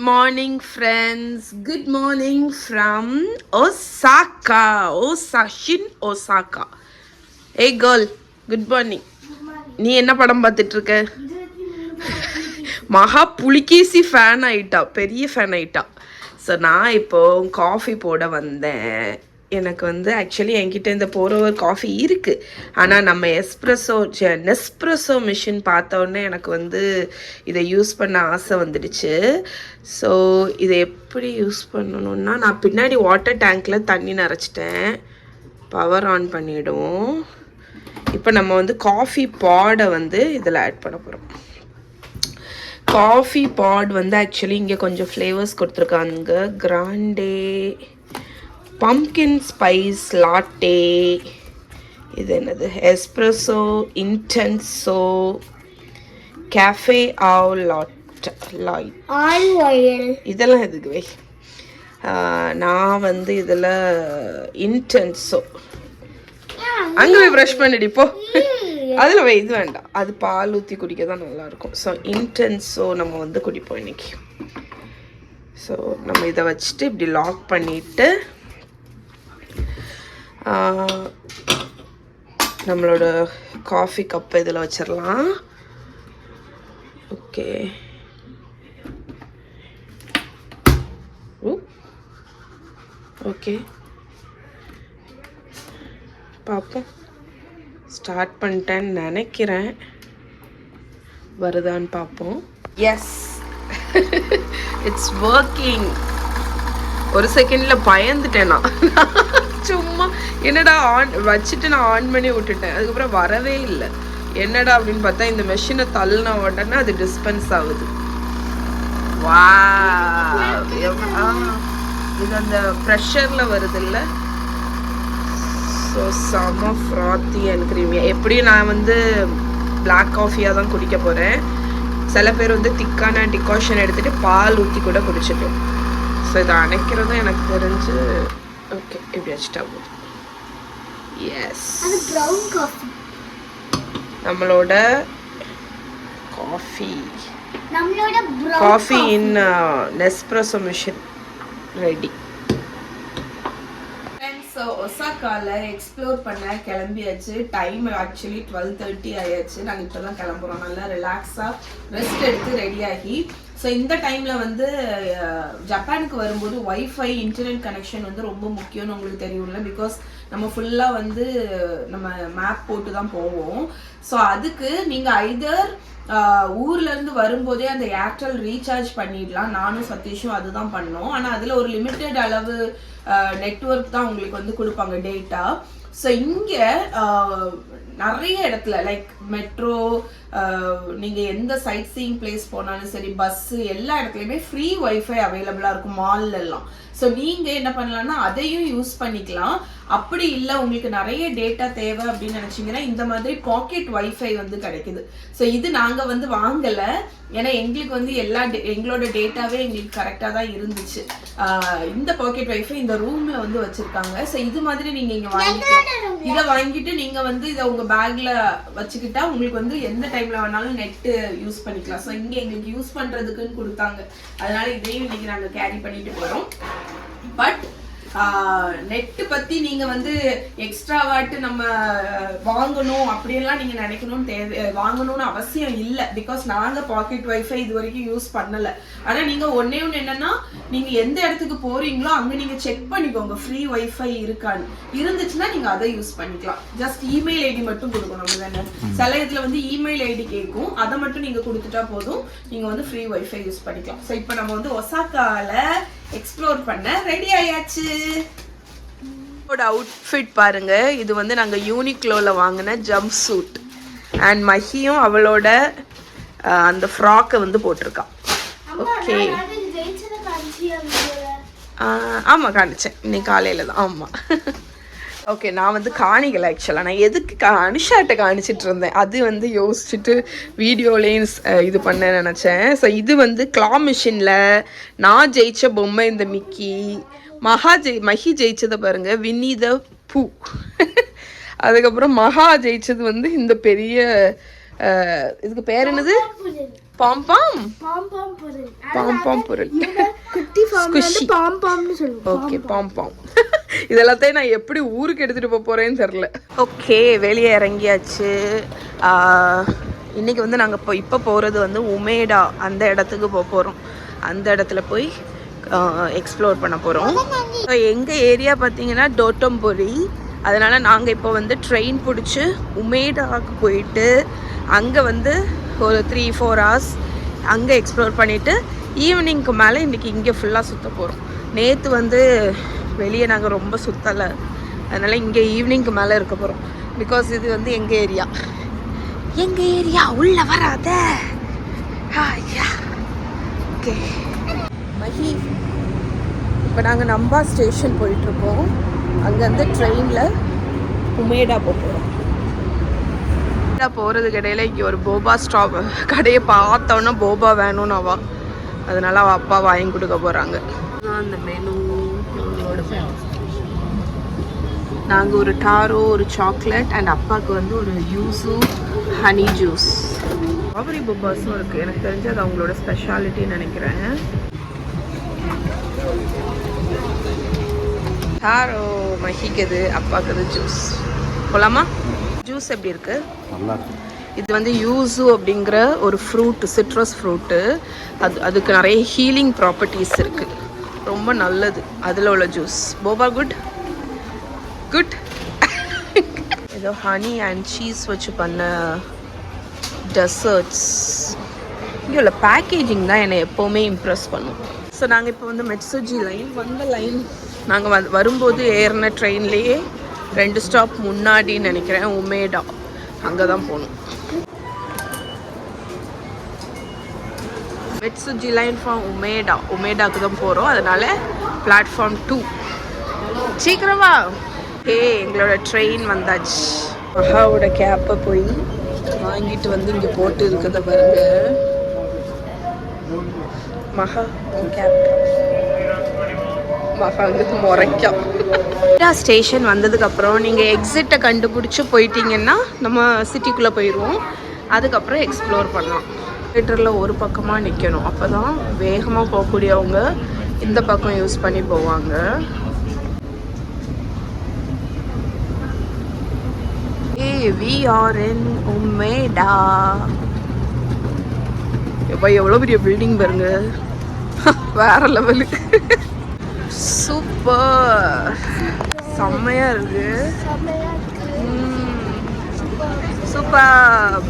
morning friends, good morning from Osaka. Osaka. Hey girl, good morning. நீ என்ன படம் பார்த்துட்டு இருக்க? மகா புலிகேசி ஃபேன் ஆயிட்டா, பெரிய ஃபேன் ஆயிட்டா. ஸோ நான் இப்போ காஃபி போட வந்தேன். எனக்கு வந்து ஆக்சுவலி என்கிட்ட இந்த போரோவர் காஃபி இருக்குது, ஆனால் நம்ம நெஸ்ப்ரெஸோ மிஷின் பார்த்தோன்னே எனக்கு வந்து இதை யூஸ் பண்ண ஆசை வந்துடுச்சு. ஸோ இதை எப்படி யூஸ் பண்ணணுன்னா, நான் பின்னாடி வாட்டர் டேங்க்கில் தண்ணி நிறச்சிட்டேன். பவர் ஆன் பண்ணிவிடுவோம். இப்போ நம்ம வந்து காஃபி பாடை வந்து இதில் ஆட் பண்ண போகிறோம். காஃபி பாட் வந்து ஆக்சுவலி இங்கே கொஞ்சம் ஃப்ளேவர்ஸ் கொடுத்துருக்காங்க. கிராண்டே, பம்கின் ஸ்பைஸ் லாட்டே, இது என்னது, எஸ்ப்ரெஸோ, இன்டென்சோ, கேஃபே ஆல் லாய்ட், இதெல்லாம் எதுக்கு வை. நான் வந்து இதில் இன்டென்சோ, அங்கே போய் ப்ரஷ் பண்ணிடி போ, அதில் வை, இது வேண்டாம், அது பால் ஊற்றி குடிக்க தான் நல்லாயிருக்கும். ஸோ இன்டென்ஸோ நம்ம வந்து குடிப்போம் இன்றைக்கி. ஸோ நம்ம இதை வச்சுட்டு இப்படி லாக் பண்ணிவிட்டு நம்மளோட காஃபி கப்பை இதில் வச்சிடலாம். ஓகே, ஓகே, பார்ப்போம். ஸ்டார்ட் பண்ணிட்டேன்னு நினைக்கிறேன், வருதான்னு பார்ப்போம். Yes, it's working. ஒரு செகண்டில் பயந்துட்டேன் நான். சும்மா என்னடா ஆன் வச்சுட்டு நான் ஆன் பண்ணி விட்டுட்டேன். அதுக்கப்புறம் வரவே இல்லை. என்னடா அப்படின்னு பார்த்தா இந்த மெஷினை தள்ளின உடனே அது டிஸ்பென்ஸ் ஆகுது. வா, இது அந்த ப்ரெஷரில் வருது இல்லை. ஸோ செம ஃப்ராத்தி அண்ட் க்ரீமியா. எப்படியும் நான் வந்து பிளாக் காஃபியாக தான் குடிக்க போகிறேன். சில பேர் வந்து திக்கான டிகாஷன் எடுத்துகிட்டு பால் ஊற்றி கூட குடிச்சிட்டோம். ஸோ இதை அணைக்கிறதும் எனக்கு தெரிஞ்சு ஓகே, இப்படி வச்சுட்டா போதும். எஸ், நம்மளோட coffee in Nespresso machine ready. So ஒசாகாவில் எக்ஸ்ப்ளோர் பண்ண கிளம்பியாச்சு. டைம் ஆக்சுவலி 12:30 ஆயாச்சு. நாங்கள் இப்போ தான் கிளம்புறோம். நல்லா ரிலாக்ஸாக ரெஸ்ட் எடுத்து ரெடியாகி. ஸோ இந்த டைமில் வந்து ஜப்பானுக்கு வரும்போது ஒய்ஃபை இன்டர்நெட் கனெக்ஷன் வந்து ரொம்ப முக்கியம்னு உங்களுக்கு தெரியும்ல. பிகாஸ் நம்ம ஃபுல்லாக வந்து நம்ம மேப் போட்டு தான் போவோம். ஸோ அதுக்கு நீங்கள் ஐதர் ஊர்லேருந்து வரும்போதே அந்த ஏர்டெல் ரீசார்ஜ் பண்ணிடலாம். நானும் சதீஷும் அதுதான் பண்ணோம். ஆனால் அதில் ஒரு லிமிட்டட் அளவு நெட்வொர்க் தான் உங்களுக்கு வந்து கொடுப்பாங்க, டேட்டா. ஸோ இங்கே நிறைய இடத்துல லைக் மெட்ரோ, நீங்கள் எந்த சைட் சீயிங் பிளேஸ் போனாலும் சரி, பஸ்ஸு, எல்லா இடத்துலையுமே ஃப்ரீ ஒய்ஃபை அவைலபிளாக இருக்கும் மால்லெல்லாம். ஸோ நீங்கள் என்ன பண்ணலாம்னா அதையும் யூஸ் பண்ணிக்கலாம். அப்படி இல்லை உங்களுக்கு நிறைய டேட்டா தேவை அப்படின்னு நினச்சிங்கன்னா இந்த மாதிரி பாக்கெட் ஒய்ஃபை வந்து கிடைக்குது. ஸோ இது நாங்கள் வந்து வாங்கலை, ஏன்னா எங்களுக்கு வந்து எங்களோட டேட்டாவே எங்களுக்கு கரெக்டாக தான் இருந்துச்சு. இந்த பாக்கெட் ஒய்ஃபை இந்த ரூமில் வந்து வச்சுருக்காங்க. ஸோ இது மாதிரி நீங்கள் இங்கே இதை வாங்கிட்டு நீங்கள் வந்து இதை உங்கள் பேக்கில் வச்சுக்கிட்டா உங்களுக்கு வந்து எந்த டைமில் வேணாலும் நெட்டு யூஸ் பண்ணிக்கலாம். ஸோ இங்கே எங்களுக்கு யூஸ் பண்ணுறதுக்குன்னு கொடுத்தாங்க. அதனால இதையும் இன்னைக்கு நாங்கள் கேரி பண்ணிட்டு போகிறோம். பட் நெட்டு பற்றி நீங்கள் வந்து எக்ஸ்ட்ராவாட்டு நம்ம வாங்கணும் அப்படியெல்லாம் நீங்கள் நினைக்கணும்னு வாங்கணும்னு அவசியம் இல்லை. பிகாஸ் நாங்கள் பாக்கெட் ஒய்ஃபை இது வரைக்கும் யூஸ் பண்ணலை. ஆனால் நீங்கள் ஒன்னே ஒன்று என்னென்னா, நீங்கள் எந்த இடத்துக்கு போகிறீங்களோ அங்கே நீங்கள் செக் பண்ணிக்கோங்க ஃப்ரீ ஒய்ஃபை இருக்கான்னு. இருந்துச்சுன்னா நீங்கள் அதை யூஸ் பண்ணிக்கலாம். ஜஸ்ட் இமெயில் ஐடி மட்டும் கொடுக்கணும். அப்படி தானே சில இதில் வந்து இமெயில் ஐடி கேட்கும், அதை மட்டும் நீங்கள் கொடுத்துட்டா போதும், நீங்கள் வந்து ஃப்ரீ ஒய்ஃபை யூஸ் பண்ணிக்கலாம். ஸோ இப்போ நம்ம வந்து ஒசாகாவில் எக்ஸ்ப்ளோர் பண்ண ரெடி ஆயாச்சு. அவுட்ஃபிட் பாருங்க, இது வந்து நாங்கள் யூனிக்ளோவில் வாங்கின ஜம்ப் சூட். அண்ட் மஹியும் அவளோட அந்த ஃப்ராக்கை வந்து போட்டிருக்கான். ஓகே, ஆமாம் காணிச்சேன் இன்னைக்கு காலையில் தான். ஆமாம், ஓகே. நான் வந்து காணிக்கல ஆக்சுவலாக. நான் எதுக்கு அனுஷாட்ட காணிச்சிட்டு இருந்தேன், அது வந்து யோசிச்சுட்டு வீடியோலேயும் இது பண்ண நினச்சேன். ஸோ இது வந்து கிளா மிஷினில் நான் ஜெயித்த பொம்மை இந்த மிக்கி. மஹி ஜெயிச்சதை பாருங்க, வின்னி த பூ. அதுக்கப்புறம் மகா ஜெயிச்சது வந்து இந்த பெரிய இதுக்கு பேர் என்னது, பாம் பாம் பாம் பாம் பொருள் ஓகே பாம் பாம். இதெல்லாத்தையும் நான் எப்படி ஊருக்கு எடுத்துட்டு போறேன்னு தெரியல. ஓகே, வெளியே இறங்கியாச்சு. இன்னைக்கு வந்து நாங்கள் இப்போ போகிறது வந்து உமேடா அந்த இடத்துக்கு போகிறோம். அந்த இடத்துல போய் எக்ஸ்ப்ளோர் பண்ண போகிறோம். எங்கள் ஏரியா பார்த்தீங்கன்னா டோட்டம்பொரி. அதனால் நாங்கள் இப்போ வந்து ட்ரெயின் பிடிச்சி உமேடாவுக்கு போயிட்டு அங்கே வந்து ஒரு 3-4 hours அங்கே எக்ஸ்ப்ளோர் பண்ணிவிட்டு ஈவினிங்க்கு மேலே இன்றைக்கி இங்கே ஃபுல்லாக சுற்ற போகிறோம். நேற்று வந்து வெளியே நாங்கள் ரொம்ப சுற்றலை, அதனால் இங்கே ஈவினிங்க்கு மேலே இருக்க போகிறோம். பிகாஸ் இது வந்து எங்கள் ஏரியா உள்ளே வராத. ஓகே மஹி, இப்போ நாங்கள் நம்பா ஸ்டேஷன் போயிட்டுருக்கோம். அங்கேருந்து ட்ரெயினில் உமேடா போகிறோம். போகிறதுக்கு இடையில இங்கே ஒரு போபா ஸ்டாப் கடையை பார்த்தோன்னா போபா வேணும்னாவா, அதனால அவள் அப்பா வாங்கி கொடுக்க போகிறாங்க. அந்த மெனு நாங்கள் ஒரு டாரோ, ஒரு சாக்லேட் அண்ட் அப்பாவுக்கு வந்து ஒரு யூஸு ஹனி ஜூஸ். ஸ்ட்ராபெரி போபாஸும் இருக்குது. எனக்கு தெரிஞ்சு அது அவங்களோட ஸ்பெஷாலிட்டின்னு நினைக்கிறேன். டாரோ மஹிக்குது, அப்பாவுக்கு ஜூஸ். போகலாமா? ஜூஸ் எப்படி இருக்கு? நல்லா இருக்கு. இது வந்து யூசு அப்படிங்கிற ஒரு ஃப்ரூட், சிட்ரஸ் ஃப்ரூட்டு. அதுக்கு நிறைய ஹீலிங் ப்ராப்பர்ட்டிஸ் இருக்குது, ரொம்ப நல்லது. அதில் உள்ள ஜூஸ். Boba good good. ஏதோ ஹனி அண்ட் சீஸ் வச்சு பண்ண டெசர்ட்ஸ். இங்கே உள்ள பேக்கேஜிங் தான் என்னை எப்போவுமே இம்ப்ரெஸ் பண்ணும். ஸோ நாங்கள் இப்போ வந்து மெட்சுஜி லைன் வந்த லைன். நாங்கள் வரும்போது ஏறின ட்ரெயின்லேயே 2 ஸ்டாப் முன்னாடின்னு நினைக்கிறேன் உமேடா, அங்கே தான் போகணும். மெட்சுஜி லைன் ஃப்ரம் உமேடாக்கு தான் போகிறோம். அதனால பிளாட்ஃபார்ம் 2 சீக்கிரமா. எங்களோட ட்ரெயின் வந்தாச்சு. மகாவோட கேப்பை போய் வாங்கிட்டு வந்து இங்கே போட்டு இருக்கிறத பாருங்க. மகா கேப் முறைக்கும். ஸ்டேஷன் வந்ததுக்கப்புறம் நீங்கள் எக்ஸிட்டை கண்டுபிடிச்சி போயிட்டீங்கன்னா நம்ம சிட்டிக்குள்ளே போயிடுவோம். அதுக்கப்புறம் எக்ஸ்ப்ளோர் பண்ணலாம். தியேட்டரில் ஒரு பக்கமாக நிற்கணும், அப்போ தான் வேகமாக போகக்கூடியவங்க இந்த பக்கம் யூஸ் பண்ணி போவாங்க. We are in உமேடா. எப்போ எவ்வளோ பெரிய பில்டிங் பாருங்க, வேற லெவலு. சூப்பர், செம்மையா இருக்கு. சூப்பர்.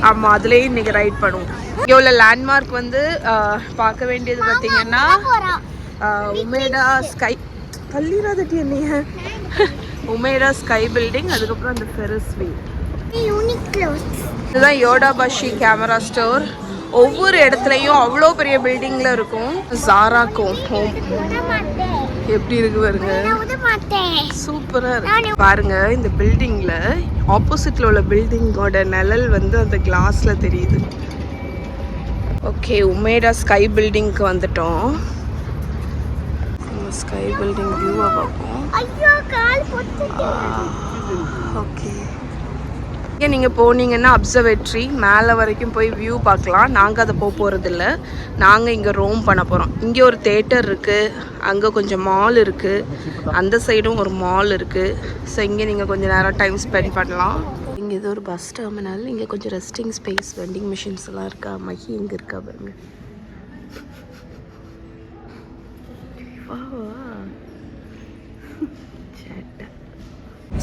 ஆமாம், அதுலேயும் இன்னைக்கு ரைட் பண்ணுவோம். இங்கே உள்ள லேண்ட்மார்க் வந்து பார்க்க வேண்டியது பார்த்தீங்கன்னா உமேடா ஸ்கை, தள்ளிராதட்டி என்னைய, உமேடா ஸ்கை பில்டிங், அதுக்கப்புறம் அந்த ஃபெரஸ் வீல். இதுதான் யோடாபாஷி கேமரா ஸ்டோர். ஒவ்வொரு இடத்துலையும் அவ்வளோ பெரிய பில்டிங்ல இருக்கும். ஜாராக்கும் ஹோம் எப்படி இருக்கு பாருங்க, சூப்பரா இருக்கு பாருங்க. இந்த பில்டிங்ல ஆப்போசிட்ல உள்ள பில்டிங்கோட நிழல் வந்து அந்த கிளாஸ்ல தெரியுது. ஓகே, உமேடா ஸ்கை பில்டிங்க்கு வந்துட்டோம். ஸ்கை பில்டிங் வியூவை பார்ப்போம். ஓகே, இங்கே நீங்கள் போனீங்கன்னா அப்சர்வேட்ரி மேலே வரைக்கும் போய் வியூ பார்க்கலாம். நாங்கள் அதை போகிறதில்ல, நாங்கள் இங்கே ரோம் பண்ண போகிறோம். இங்கே ஒரு தேட்டர் இருக்குது, அங்கே கொஞ்சம் மால் இருக்குது, அந்த சைடும் ஒரு மால் இருக்குது. ஸோ இங்கே நீங்கள் கொஞ்சம் நேரம் டைம் ஸ்பெண்ட் பண்ணலாம். இங்கே இது ஒரு பஸ் டெர்மினல். இங்கே கொஞ்சம் ரெஸ்டிங் ஸ்பேஸ், வெண்டிங் மிஷின்ஸ் எல்லாம் இருக்கா. மஹி இங்கே இருக்கா பாருங்க.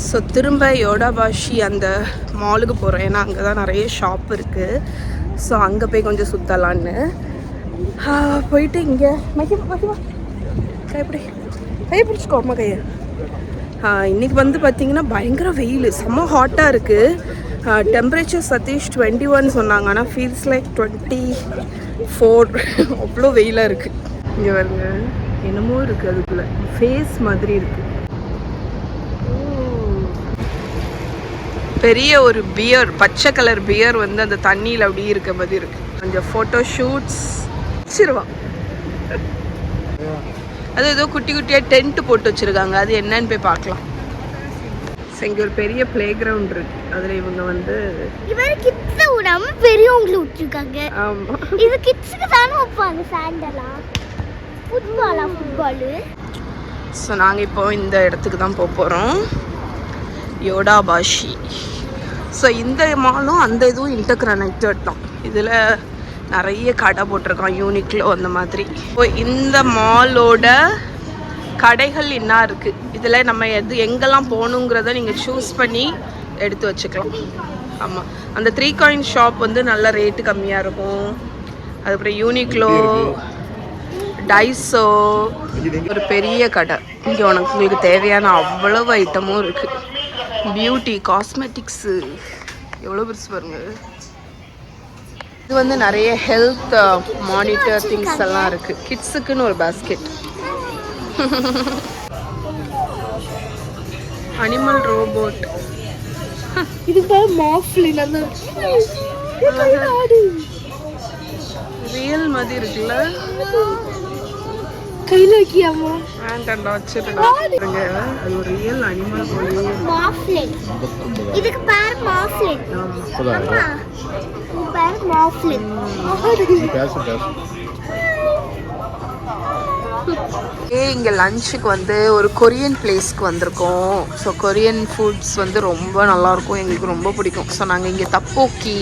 ஸோ திரும்ப யோடாபாஷி அந்த மாலுக்கு போகிறோம், ஏன்னா அங்கே தான் நிறைய ஷாப் இருக்குது. ஸோ அங்கே போய் கொஞ்சம் சுற்றலான்னு போயிட்டு இங்கே கையை பிடிச்சிக்கோ அம்மா கையை. இன்றைக்கி வந்து பார்த்திங்கன்னா பயங்கர வெயில், செம்ம ஹாட்டாக இருக்குது. டெம்பரேச்சர் சதீஷ் 21 சொன்னாங்க, ஆனால் ஃபீல்ஸ் லைக் 24. அவ்வளோ வெயிலாக இருக்குது. இங்கே வருங்க, என்னமோ இருக்குது அதுக்குள்ளே, ஃபேஸ் மாதிரி இருக்குது. பெரிய ஒரு பியர், பச்சை கலர் பியர் வந்து அந்த தண்ணியில் அப்படி இருக்க மாதிரி இருக்கு. கொஞ்சம் ஃபோட்டோ ஷூட்ஸ் வச்சிருவான். அது ஏதோ குட்டி குட்டியாக டென்ட் போட்டு வச்சுருக்காங்க, அது என்னன்னு போய் பார்க்கலாம். இங்கே ஒரு பெரிய பிளே கிரவுண்ட் இருக்கு. அதில் இவங்க வந்து கிட்ஸை விடாம பெரியவங்களை விட்டுருக்காங்க. ஆமாம், இது கிட்ஸுக்கு தானே வைப்பாங்க. சாண்டலா ஃபுட்பாலு. ஸோ நாங்கள் இப்போ இந்த இடத்துக்கு தான் போகிறோம், யோடாபாஷி. ஸோ இந்த மாலும் அந்த இதுவும் இன்டர் கனெக்டட் தான். இதில் நிறைய கடை போட்டிருக்கான், யூனிக்லோ அந்த மாதிரி. இப்போ இந்த மாலோட கடைகள் என்ன இருக்குது, இதில் நம்ம எங்கெல்லாம் போகணுங்கிறத நீங்கள் சூஸ் பண்ணி எடுத்து வச்சுக்கலாம். ஆமாம், அந்த 3 காயின் ஷாப் வந்து நல்ல ரேட்டு கம்மியாக இருக்கும். அதுக்கப்புறம் யூனிக்லோ, டைசோ, ஒரு பெரிய கடை. இங்கே உங்களுக்கு தேவையான அவ்வளவு ஐட்டமும் இருக்குது. பியூட்டி காஸ்மெட்டிக்ஸு எவ்வளோ பெருசு பாருங்க. இது வந்து நிறைய ஹெல்த் மானிட்டர் திங்ஸ் எல்லாம் இருக்குது. கிட்ஸுக்குன்னு ஒரு பாஸ்கெட், அனிமல் ரோபோட், இது பேர் மாஃப்லின், ரியல் மாதிரி இருக்குல்ல, கையில வைக்கியாமா வேண்டாண்டா வச்சுட்டா. அது ஒரு ரியல் அனிமல் போலயே மாஃப்லின். இதுக்கு பேர் மாஃப்லின். ஆமா, இது பேர் மாஃப்லின். இங்கே லஞ்சுக்கு வந்து ஒரு கொரியன் பிளேஸ்க்கு வந்திருக்கோம். ஸோ கொரியன் ஃபுட்ஸ் வந்து ரொம்ப நல்லாயிருக்கும், எங்களுக்கு ரொம்ப பிடிக்கும். ஸோ நாங்கள் இங்கே தப்போக்கி,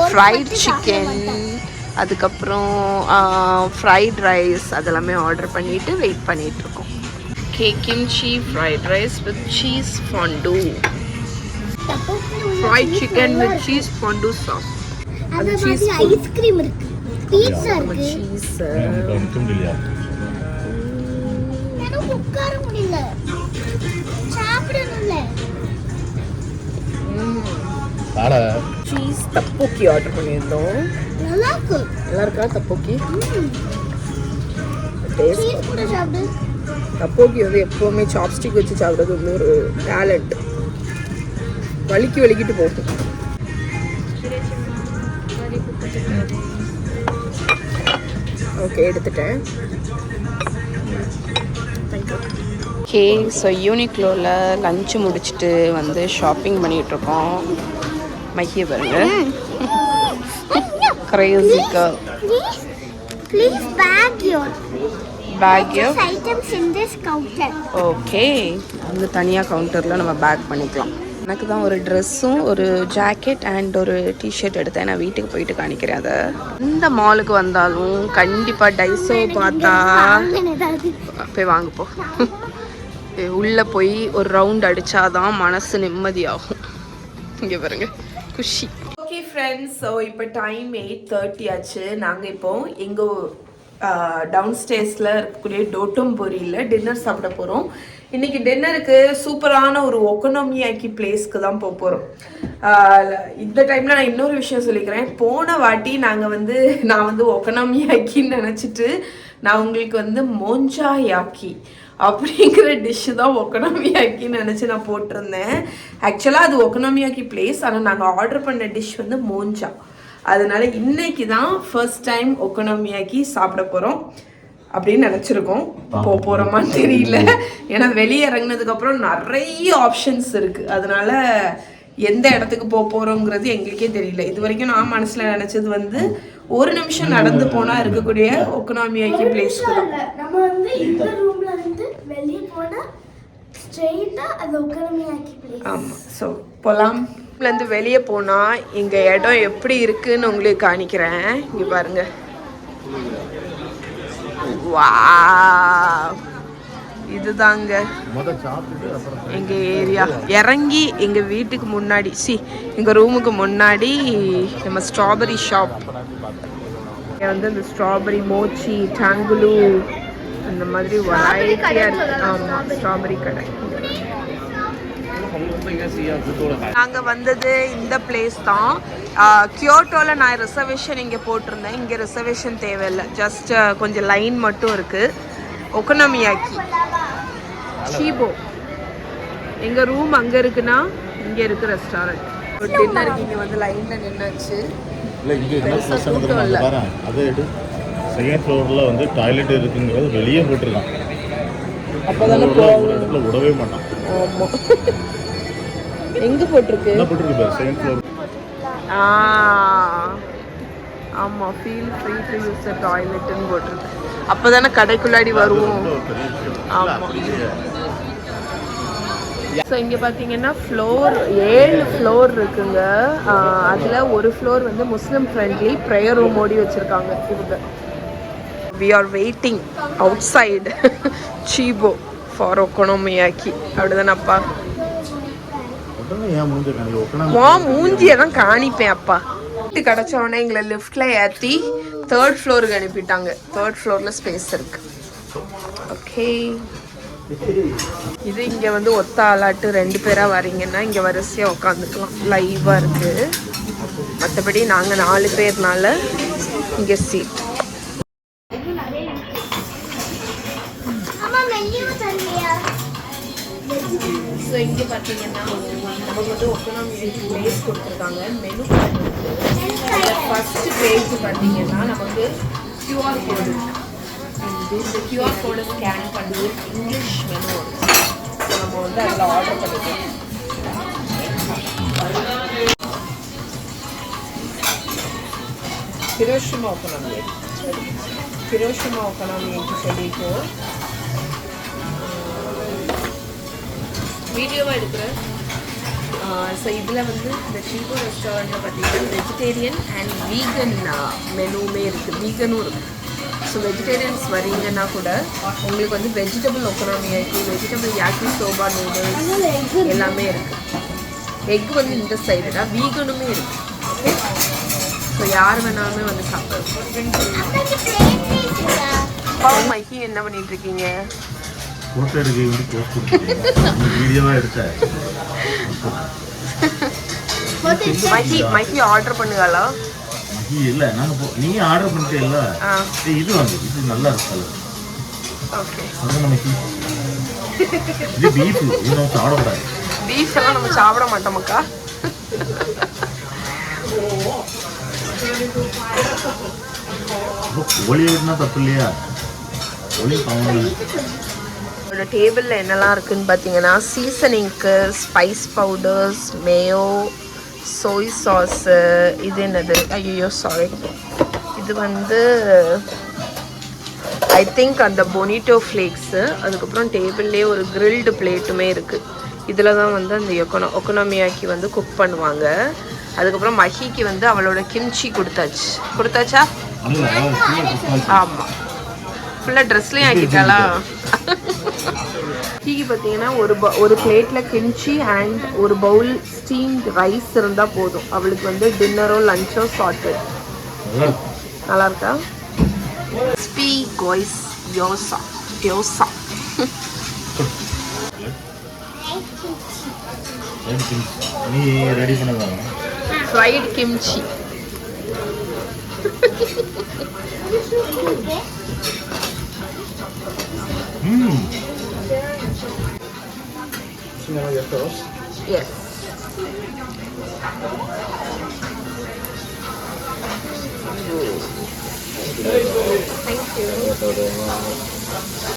ஃப்ரைட் சிக்கன், அதுக்கப்புறம் ஃப்ரைட் ரைஸ் அதெல்லாமே ஆர்டர் பண்ணிவிட்டு வெயிட் பண்ணிகிட்ருக்கோம். Kimchi fried rice with cheese fondue, fried chicken with cheese fondue sauce. அது சீஸ் ஐஸ்கிரீம் இருக்கு, பீட்சா இருக்கு, சீஸ் உட்கார முடியல, சாப்பிடணும்ல. சீஸ் தப்போக்கி ஆர்டர் பண்ணியிருந்தோம். நல்லா இருக்கு. நல்லா இருக்கா தப்போக்கி? சீஸ் கூட சாப்பிடு. தப்போக்கி வந்து எப்போவுமே சாப்ஸ்டிக் வச்சு சாப்பிட்றது வந்து ஒரு டேலண்ட். வலிக்கிட்டு போகும். ஓகே, எடுத்துட்டேன். ஓகே, ஸோ யூனிக்லோவில் லஞ்சு முடிச்சுட்டு வந்து ஷாப்பிங் பண்ணிகிட்ருக்கோம். மைக்கிய பாருங்க, Crazy girl. Please bag your items in this counter. Okay, அங்கே தனியாக கவுண்டரில் நம்ம பேக் பண்ணிக்கலாம். எனக்கு தான் ஒரு ட்ரெஸ்ஸும் ஒரு ஜாக்கெட் அண்ட் ஒரு டிஷர்ட் எடுத்தேன். நான் வீட்டுக்கு போயிட்டு காணிக்கிறேன். அதை இந்த மாலுக்கு வந்தாலும் கண்டிப்பாக டைசோ பார்த்தா போய் வாங்கப்போ. உள்ளே போய் ஒரு ரவுண்ட் அடித்தாதான் மனசு நிம்மதியாகும். இங்கே பாருங்க, குஷி. ஓகே ஃப்ரெண்ட்ஸ், ஸோ இப்போ டைம் 8:30 ஆச்சு. நாங்கள் இப்போ எங்கள் டவுன் ஸ்டேஸில் இருக்கக்கூடிய டோட்டம்பொரியில் டின்னர் சாப்பிட போகிறோம். இன்றைக்கி டின்னருக்கு சூப்பரான ஒரு ஒக்கனோமியாக்கி பிளேஸ்க்கு தான் போக போகிறோம். இந்த டைமில் நான் இன்னொரு விஷயம் சொல்லிக்கிறேன். போன வாட்டி நான் வந்து ஒக்கனோமியாக்கின்னு நினச்சிட்டு நான் உங்களுக்கு வந்து மோஞ்சா யாக்கி அப்படிங்கிற டிஷ்ஷு தான் ஒக்கனோமியாக்கின்னு நினச்சி நான் போட்டிருந்தேன். ஆக்சுவலாக அது ஒக்கனோமியாக்கி பிளேஸ், ஆனால் நாங்கள் ஆர்டர் பண்ண டிஷ் வந்து மோஞ்சா. அதனால இன்னைக்கு தான் ஃபர்ஸ்ட் டைம் ஒக்கனோமியாக்கி சாப்பிட போகிறோம் அப்படின்னு நினச்சிருக்கோம். போகிறோமான்னு தெரியல, ஏன்னா வெளியே இறங்கினதுக்கப்புறம் நிறைய ஆப்ஷன்ஸ் இருக்குது. அதனால எந்த இடத்துக்கு போகிறோங்கிறது எங்களுக்கே தெரியல. இது வரைக்கும் நான் மனசில் நினச்சது வந்து ஒரு நிமிஷம் நடந்து போனால் இருக்கக்கூடிய ஒக்கனோமியாக்கி பிளேஸ்க்கு தான். நம்ம வந்து இந்த ரூம்ல இருந்து வெளியே போனால் ஸ்ட்ரெயிட்டா அது ஒக்கனோமியாக்கி பிளேஸ். ஆமாம், ஸோ போகலாம். இருந்து வெளியே போனால் இங்கே இடம் எப்படி இருக்குன்னு உங்களுக்கு காணிக்கிறேன். இங்கே பாருங்க, வா, இதுதாங்க எங்க ஏரியா. இறங்கி எங்க வீட்டுக்கு முன்னாடி, எங்க ரூமுக்கு முன்னாடி நம்ம ஸ்ட்ராபெரி ஷாப். வந்து இந்த ஸ்ட்ராபெரி மோச்சி, டாங்குலு அந்த மாதிரி வெரைட்டியா இருக்கு. ஆமா, ஸ்ட்ராபெரி கடை. நாங்க வந்தது இந்த பிளேஸ் தான். கியோட்டோல நான் ரிசர்வேஷன் இங்கே போட்டிருந்தேன். இங்கே ரிசர்வேஷன் தேவையில்லை, ஜஸ்ட் கொஞ்சம் லைன் மட்டும் இருக்கு. ஒக்கனோமியாக்கி சீபோ, எங்க ரூம் அங்க இருக்குன்னா இங்க இருக்கு ரெஸ்டாரண்ட். டின்னருக்கு இங்க வந்து லைன்ல நின்னாச்சு. செகண்ட் ஃப்ளோர்ல வந்து டாய்லெட் இருக்குங்கிறது வெளியே போட்டுருக்கான். அப்பதானே விடவே மாட்டான். ஆமா, எங்க போட்டிருக்கு? என்ன போட்டிருக்கு பாரு, செகண்ட் ஃப்ளோர். ஆமா, feel free to use the டாய்லெட்னு போட்டிருக்கு. அப்பதானே கடைக்குள்ளாடி வருவோம். ஆமா. ஸோ இங்கே பார்த்தீங்கன்னா ஃப்ளோர் 7 ஃப்ளோர் இருக்குங்க. அதில் ஒரு ஃப்ளோர் வந்து முஸ்லீம் ஃப்ரெண்ட்லி ப்ரேயர் ரூம் ஓடி வச்சுருக்காங்க இவங்க. We are waiting outside சீபோ ஃபார் ஒக்கோனோமியாக்கி. அப்படிதானப்பா? மூஞ்சியை தான் காணிப்பேன் அப்பா. கிடச்ச உடனே எங்களை லிஃப்டில் ஏற்றி 3rd ஃப்ளோருக்கு அனுப்பிட்டாங்க. 3rd ஃப்ளோரில் ஸ்பேஸ் இருக்கு. ஓகே, இது இங்கே வந்து ஒத்த ஆளாட்டு 2 பேராக வரீங்கன்னா இங்கே வரிசையாக உட்காந்துக்கலாம். லைவாக இருக்குது. மற்றபடி நாங்கள் 4 பேர்னால இங்கே சீட். ஸோ இங்கே பார்த்தீங்கன்னா நமக்கு வந்து ஒக்கனாமி பிளேஸ் கொடுத்துருக்காங்க. மெனு ஃபர்ஸ்ட் பேஜ் பார்த்தீங்கன்னா நமக்கு QR கோடு இருக்கு. இந்த QR கோடை ஸ்கேன் பண்ணி இங்கிலீஷ் மெனு வரும். ஸோ நம்ம வந்து அதில் ஆர்டர் பண்ணிக்கலாம். ஹிரோஷிமா ஒக்கனாமி, ஹிரோஷிமா ஒக்கனாமின்னு சொல்லிட்டு வீடியோவாக எடுக்கிறேன். ஸோ இதில் வந்து இந்த சீபோ ரெஸ்டாரண்ட்டில் பார்த்தீங்கன்னா வெஜிடேரியன் அண்ட் வீகன் மெனுவுமே இருக்குது. வீகனும் இருக்குது. ஸோ வெஜிடேரியன்ஸ் வரீங்கன்னா கூட உங்களுக்கு வந்து vegetable ஒக்கனாமியாக்கி, vegetable yaki sofa noodles எல்லாமே இருக்குது. எக் வந்து இந்த சைடு தான், வீகனுமே இருக்குது. ஓகே, ஸோ யார் வேணாலுமே வந்து சாப்பிடுவோம். மைக்கி என்ன பண்ணிட்டு இருக்கீங்க? ஃபோட்டோ எடுக்க வந்து போஸ்ட் கொடுத்துருக்கீங்க, வீடியோவாக எடுத்தேன். மைக்கி ஆர்டர் பண்ணுங்களா? மஹி இல்லை, நாங்கள் நீங்க ஆர்டர் பண்ணிட்டீங்களா? இது வந்து இது நல்லா இருக்கு. ஓகே, அதுதான் மஹி. இது பீஃப், இது நம்ம சாப்பிடக்கூடாது. பீஃப் எல்லாம் நம்ம சாப்பிட மாட்டோமாக்கா? கோழி எடுனா தப்பு இல்லையா? கோழி பாவம். டேபிளில் என்னெல்லாம் இருக்குதுன்னு பார்த்தீங்கன்னா சீசனிங்க்கு ஸ்பைஸ் பவுடர்ஸ், மேயோ, சோய் சாஸு. இது என்னது? ஐயோ சாரி, இது வந்து ஐ திங்க் அந்த பொனிட்டோ ஃப்ளேக்ஸு. அதுக்கப்புறம் டேபிள்லேயே ஒரு கிரில்டு பிளேட்டுமே இருக்குது. இதில் தான் வந்து அந்த ஒக்கனாமியாக்கி வந்து குக் பண்ணுவாங்க. அதுக்கப்புறம் மஹிக்கு வந்து அவளோட கிம்ச்சி கொடுத்தாச்சா? ஆமாம், ஃபுல்லாக ட்ரெஸ்லேயும் ஆக்கிட்டாளா? கீகி பார்த்தீங்கன்னா ஒரு பிளேட்டில் கிம்ச்சி அண்ட் ஒரு பவுல் ஸ்டீம்ட் ரைஸ் இருந்தால் போதும். அவளுக்கு வந்து டின்னரோ லஞ்சோ சார்ட்டட். நல்லா இருக்கா? ஸ்பீ கோய்ஸ் யோசா யோசா. நீ ரெடி பண்ணதா? Fried kimchi. Yes. Thank you.